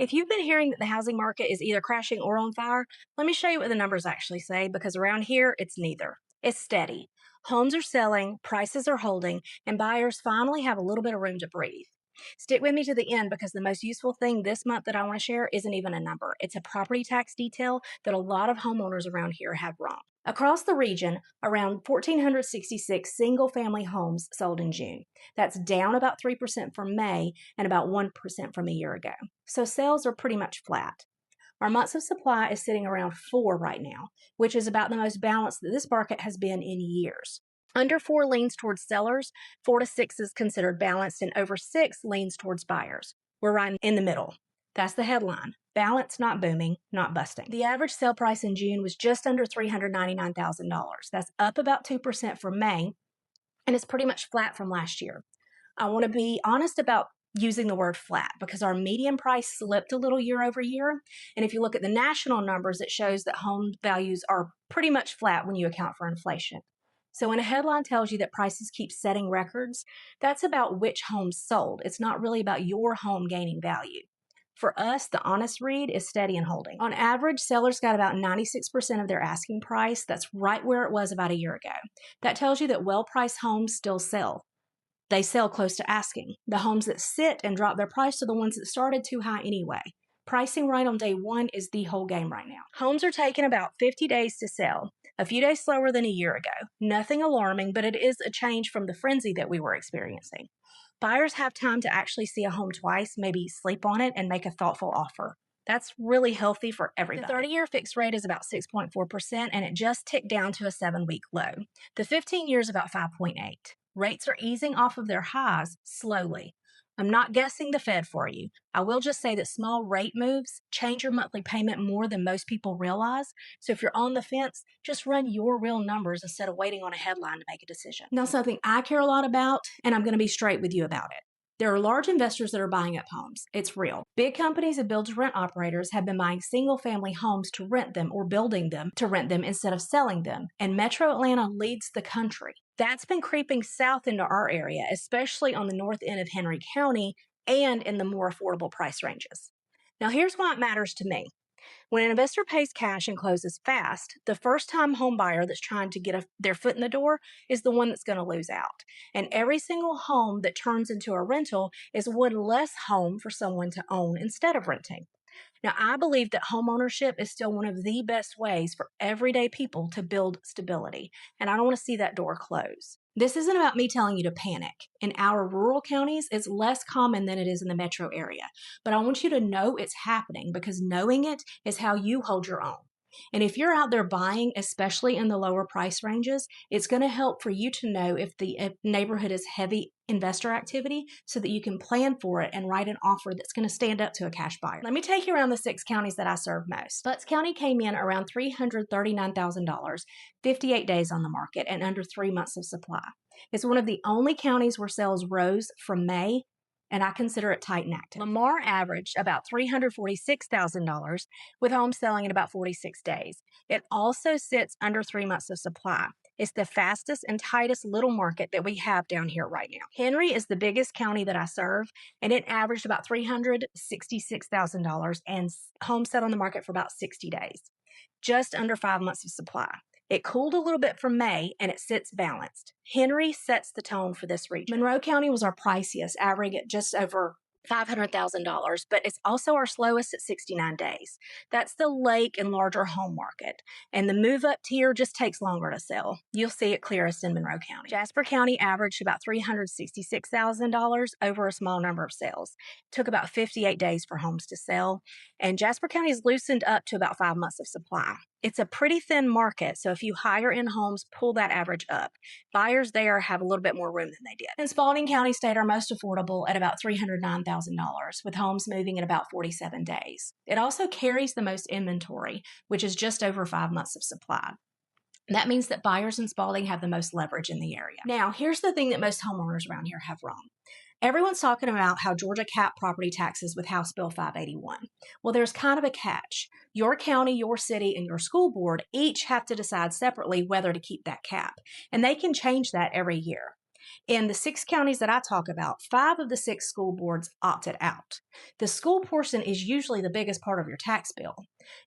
If you've been hearing that the housing market is either crashing or on fire, let me show you what the numbers actually say because around here, it's neither. It's steady. Homes are selling, prices are holding, and buyers finally have a little bit of room to breathe. Stick with me to the end because the most useful thing this month that I want to share isn't even a number. It's a property tax detail that a lot of homeowners around here have wrong. Across the region, around 1,466 single family homes sold in June. That's down about 3% from May and about 1% from a year ago. So sales are pretty much flat. Our months of supply is sitting around 4 right now, which is about the most balanced that this market has been in years. Under 4 leans towards sellers, 4 to 6 is considered balanced, and over 6 leans towards buyers. We're right in the middle. That's the headline. Balanced, not booming, not busting. The average sale price in June was just under $399,000. That's up about 2% from May, and it's pretty much flat from last year. I want to be honest about using the word flat because our median price slipped a little year over year. And if you look at the national numbers, it shows that home values are pretty much flat when you account for inflation. So when a headline tells you that prices keep setting records, that's about which homes sold. It's not really about your home gaining value. For us, the honest read is steady and holding. On average, sellers got about 96% of their asking price. That's right where it was about a year ago. That tells you that well-priced homes still sell. They sell close to asking. The homes that sit and drop their price are the ones that started too high anyway. Pricing right on day one is the whole game right now. Homes are taking about 50 days to sell, a few days slower than a year ago. Nothing alarming, but it is a change from the frenzy that we were experiencing. Buyers have time to actually see a home twice, maybe sleep on it, and make a thoughtful offer. That's really healthy for everybody. The 30-year fixed rate is about 6.4%, and it just ticked down to a 7-week low. The 15-year is about 5.8. Rates are easing off of their highs slowly. I'm not guessing the Fed for you. I will just say that small rate moves change your monthly payment more than most people realize. So if you're on the fence, just run your real numbers instead of waiting on a headline to make a decision. Now, something I care a lot about, and I'm going to be straight with you about it. There are large investors that are buying up homes. It's real. Big companies and build-to-rent operators have been buying single-family homes to rent them or building them to rent them instead of selling them. And Metro Atlanta leads the country. That's been creeping south into our area, especially on the north end of Henry County and in the more affordable price ranges. Now, here's why it matters to me. When an investor pays cash and closes fast, the first-time home buyer that's trying to get their foot in the door is the one that's going to lose out. And every single home that turns into a rental is one less home for someone to own instead of renting. Now, I believe that homeownership is still one of the best ways for everyday people to build stability, and I don't want to see that door close. This isn't about me telling you to panic. In our rural counties, it's less common than it is in the metro area, but I want you to know it's happening because knowing it is how you hold your own. And if you're out there buying, especially in the lower price ranges, it's going to help for you to know if the neighborhood is heavy investor activity so that you can plan for it and write an offer that's going to stand up to a cash buyer. Let me take you around the 6 counties that I serve most. Butts County came in around $339,000, 58 days on the market, and under 3 months of supply. It's one of the only counties where sales rose from May, and I consider it tight and active. Lamar averaged about $346,000 with homes selling in about 46 days. It also sits under 3 months of supply. It's the fastest and tightest little market that we have down here right now. Henry is the biggest county that I serve, and it averaged about $366,000 and homes set on the market for about 60 days, just under 5 months of supply. It cooled a little bit from May, and it sits balanced. Henry sets the tone for this region. Monroe County was our priciest, averaging at just over $500,000, but it's also our slowest at 69 days. That's the lake and larger home market, and the move up tier just takes longer to sell. You'll see it clearest in Monroe County. Jasper County averaged about $366,000 over a small number of sales. It took about 58 days for homes to sell, and Jasper County is loosened up to about 5 months of supply. It's a pretty thin market, so if you hire in homes, pull that average up. Buyers there have a little bit more room than they did. And Spalding County stayed our most affordable at about $309,000, with homes moving in about 47 days. It also carries the most inventory, which is just over 5 months of supply. That means that buyers in Spalding have the most leverage in the area. Now, here's the thing that most homeowners around here have wrong. Everyone's talking about how Georgia capped property taxes with House Bill 581. Well, there's kind of a catch. Your county, your city, and your school board each have to decide separately whether to keep that cap, and they can change that every year. In the 6 counties that I talk about, 5 of the 6 school boards opted out. The school portion is usually the biggest part of your tax bill.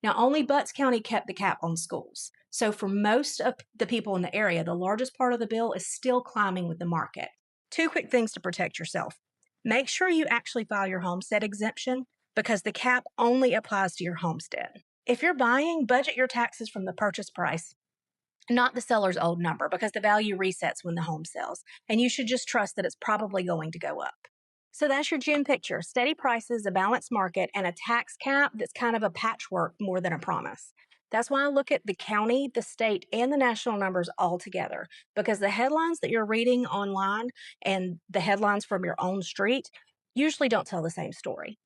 Now, only Butts County kept the cap on schools. So, for most of the people in the area, the largest part of the bill is still climbing with the market. 2 quick things to protect yourself. Make sure you actually file your homestead exemption because the cap only applies to your homestead. If you're buying, budget your taxes from the purchase price, not the seller's old number, because the value resets when the home sells, and you should just trust that it's probably going to go up. So that's your June picture: steady prices, a balanced market, and a tax cap that's kind of a patchwork more than a promise. That's why I look at the county, the state, and the national numbers all together, because the headlines that you're reading online and the headlines from your own street usually don't tell the same story.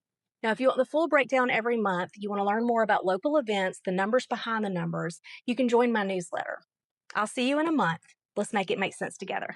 Now, if you want the full breakdown every month, you want to learn more about local events, the numbers behind the numbers, you can join my newsletter. I'll see you in a month. Let's make it make sense together.